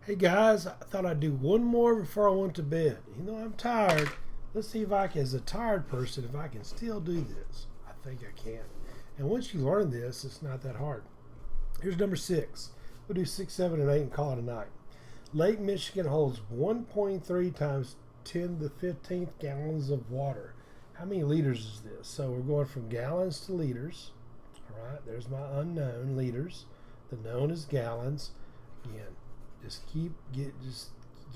Hey guys, I thought I'd do one more before I went to bed. I'm tired. Let's see if I can, as a tired person, if I can still do this. I think I can. And once you learn this, it's not that hard. Here's number 6. We'll do 6, 7, and 8 and call it a night. Lake Michigan holds 1.3 times 10 to the 15th gallons of water. How many liters is this? So we're going from gallons to liters. All right, there's my unknown, liters. The known is gallons. Again, just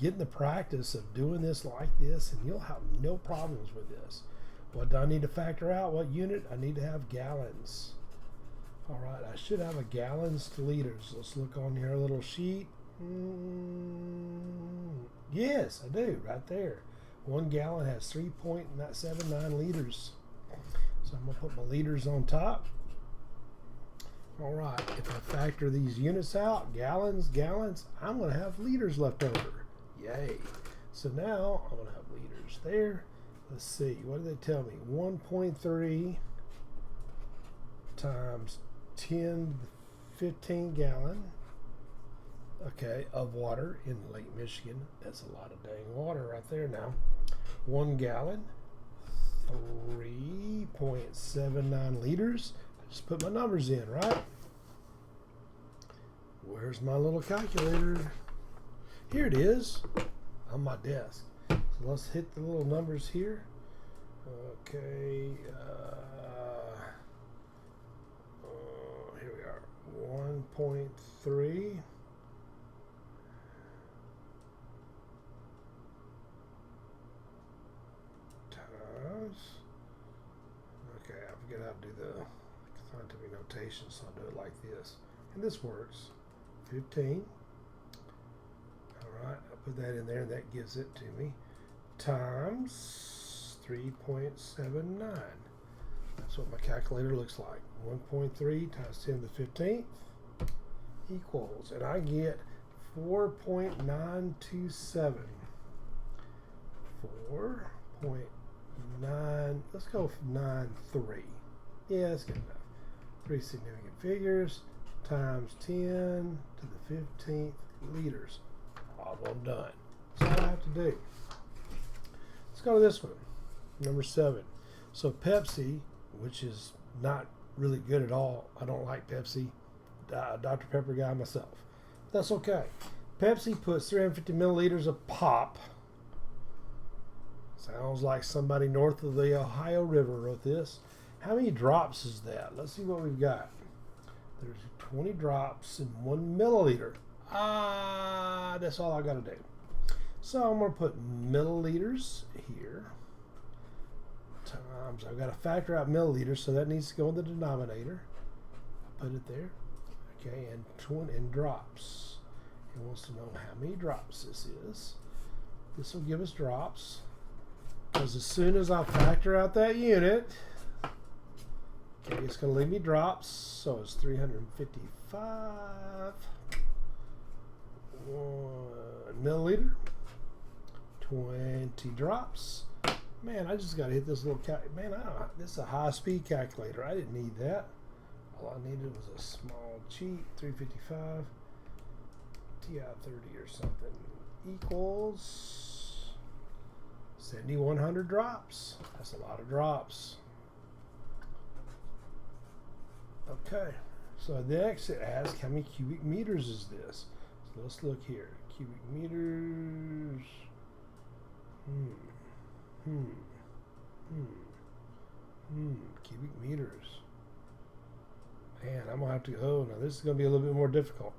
get in the practice of doing this like this, and you'll have no problems with this. What do I need to factor out? What unit? I need to have gallons. All right, I should have a gallons to liters. Let's look on your little sheet. Yes, I do, right there. 1 gallon has 3.79 liters. So I'm going to put my liters on top. All right, if I factor these units out, gallons, I'm going to have liters left over. Yay. So now I'm going to have liters there. Let's see, what do they tell me? 1.3 times 10 to the 15 gallon, okay, of water in Lake Michigan. That's a lot of dang water right there now. 1 gallon, 3.79 liters. I just put my numbers in, right? Where's my little calculator? Here it is on my desk. So let's hit the little numbers here. Okay, here we are. 1.3 times. Okay, I forget how to do the scientific notation, so I'll do it like this. And this works. 15. Alright, I'll put that in there, and that gives it to me. Times 3.79. That's what my calculator looks like. 1.3 times 10 to the 15th equals, and I get 4.927. 4.9, let's go for 9.3. Yeah, that's good enough. 3 significant figures times 10 to the 15th liters. Problem done. That's all I have to do. Let's go to this one, number 7. So Pepsi, which is not really good at all. I don't like Pepsi. Dr. Pepper guy myself. But that's okay. Pepsi puts 350 milliliters of pop. Sounds like somebody north of the Ohio River wrote this. How many drops is that? Let's see what we've got. There's 20 drops in 1 milliliter. That's all I got to do. So I'm going to put milliliters here. Times, I've got to factor out milliliters, so that needs to go in the denominator. Put it there. Okay, and 20 in drops. He wants to know how many drops this is. This will give us drops. Because as soon as I factor out that unit, okay, it's going to leave me drops. So it's 355 milliliter, 20 drops. Man, I just got to hit this little this is a high-speed calculator. I didn't need that. All I needed was a small cheat, 355 TI-30 or something equals 7,100 drops. That's a lot of drops. Okay, so next it asks how many cubic meters is this? So let's look here. Cubic meters. Cubic meters. Man, I'm going to have to, now this is going to be a little bit more difficult.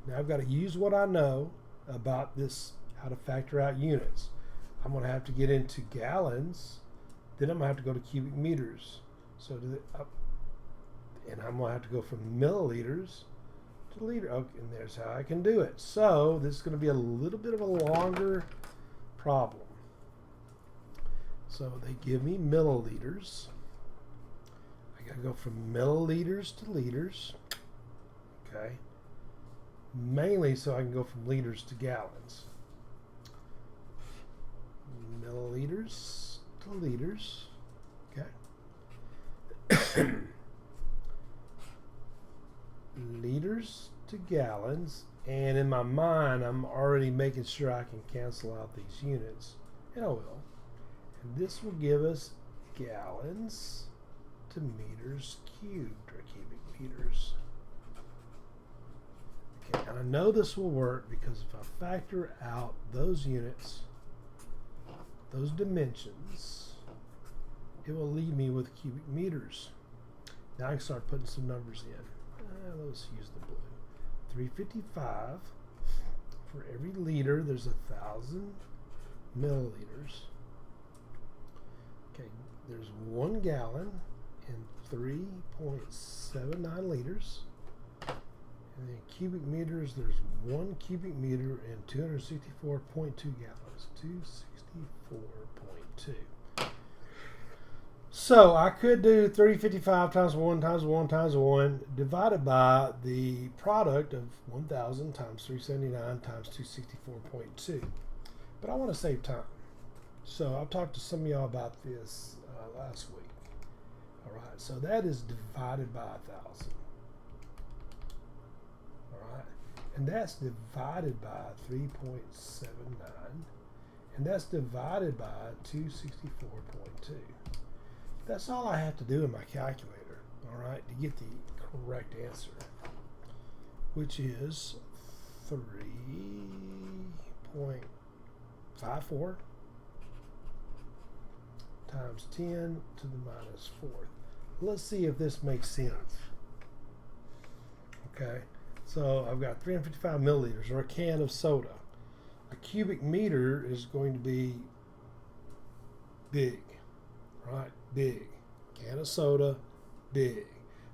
Now I've got to use what I know about this, how to factor out units. I'm going to have to get into gallons, then I'm going to have to go to cubic meters. So and I'm going to have to go from milliliters to liter. Okay, and there's how I can do it. So this is going to be a little bit of a longer problem. So they give me milliliters. I got to go from milliliters to liters. Okay. Mainly so I can go from liters to gallons. Milliliters to liters. Okay. Liters to gallons And in my mind, I'm already making sure I can cancel out these units. And I will. And this will give us gallons to meters cubed, or cubic meters. Okay, and I know this will work because if I factor out those units, those dimensions, it will leave me with cubic meters. Now I can start putting some numbers in. Let's use the blue. 355 for every liter. There's 1,000 milliliters. Okay, there's 1 gallon and 3.79 liters. And then cubic meters, there's 1 cubic meter and 264.2 gallons. 264.2. So I could do 355 times 1 times 1 times 1 divided by the product of 1,000 times 379 times 264.2. But I want to save time. So I've talked to some of y'all about this last week. All right, so that is divided by 1,000. All right, and that's divided by 3.79. And that's divided by 264.2. That's all I have to do in my calculator, all right, to get the correct answer, which is 3.54 times 10 to the minus 4th. Let's see if this makes sense. Okay, so I've got 355 milliliters, or a can of soda. A cubic meter is going to be big, right? Big. Can of soda, big.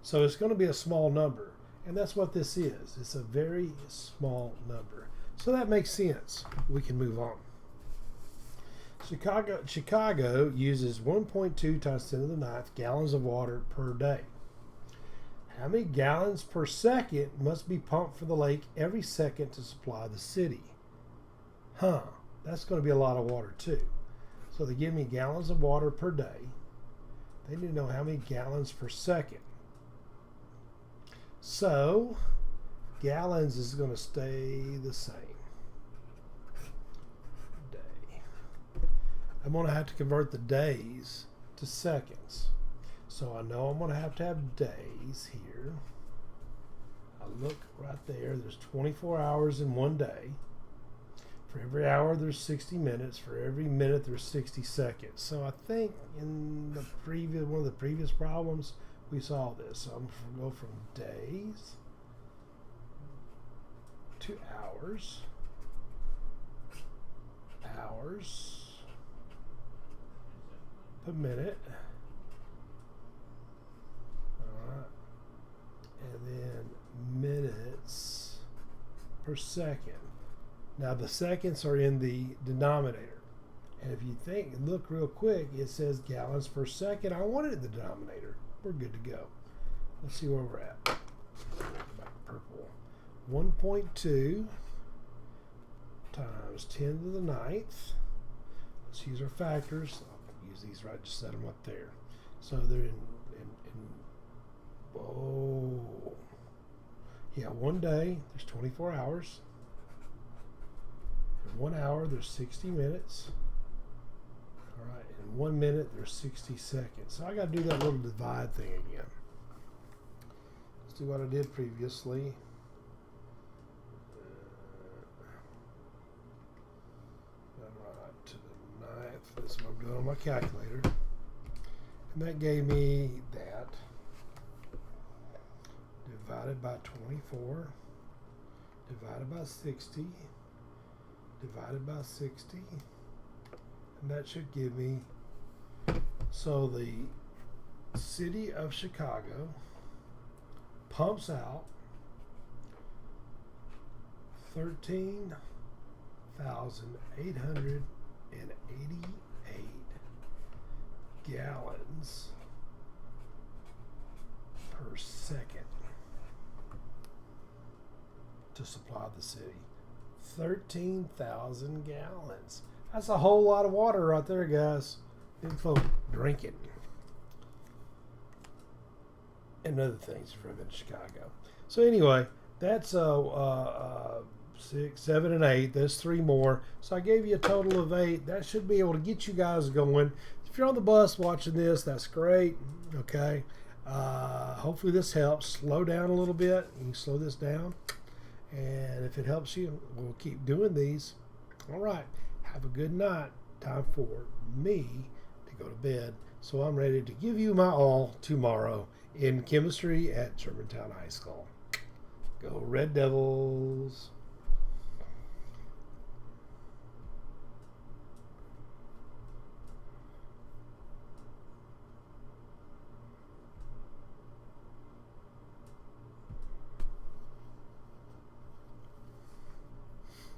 So it's going to be a small number. And that's what this is. It's a very small number. So that makes sense. We can move on. Chicago uses 1.2 times 10 to the 9th gallons of water per day. How many gallons per second must be pumped from the lake every second to supply the city? That's going to be a lot of water too. So they give me gallons of water per day. They need to know how many gallons per second. So gallons is going to stay the same. Day. I'm going to have to convert the days to seconds. So I know I'm going to have days here. I look right there. There's 24 hours in one day. For every hour, there's 60 minutes. For every minute, there's 60 seconds. So I think in the one of the previous problems, we saw this. So I'm going to go from days to hours. Hours per minute. All right. And then minutes per second. Now the seconds are in the denominator. And if you look real quick, it says gallons per second. I want it in the denominator. We're good to go. Let's see where we're at. Back purple. 1.2 times 10 to the 9th. Let's use our factors. I'll use these right, just set them up there. So they're in one day, there's 24 hours. In 1 hour, there's 60 minutes. All right, in 1 minute, there's 60 seconds. So I got to do that little divide thing again. Let's do what I did previously. Right to the 9th. That's what I'm doing on my calculator. And that gave me that. Divided by 24. Divided by 60. Divided by 60, and that should give me, so the city of Chicago pumps out 13,888 gallons per second to supply the city. 13,000 gallons. That's a whole lot of water right there, guys. Them folk drinking. And other things from in Chicago. So anyway, That's 6, 7, and 8. There's 3 more. So I gave you a total of 8. That should be able to get you guys going. If you're on the bus watching this, that's great. Okay. Hopefully this helps. Slow down a little bit. You can slow this down. And if it helps you, we'll keep doing these. All right. Have a good night. Time for me to go to bed. So I'm ready to give you my all tomorrow in chemistry at Germantown High School. Go Red Devils.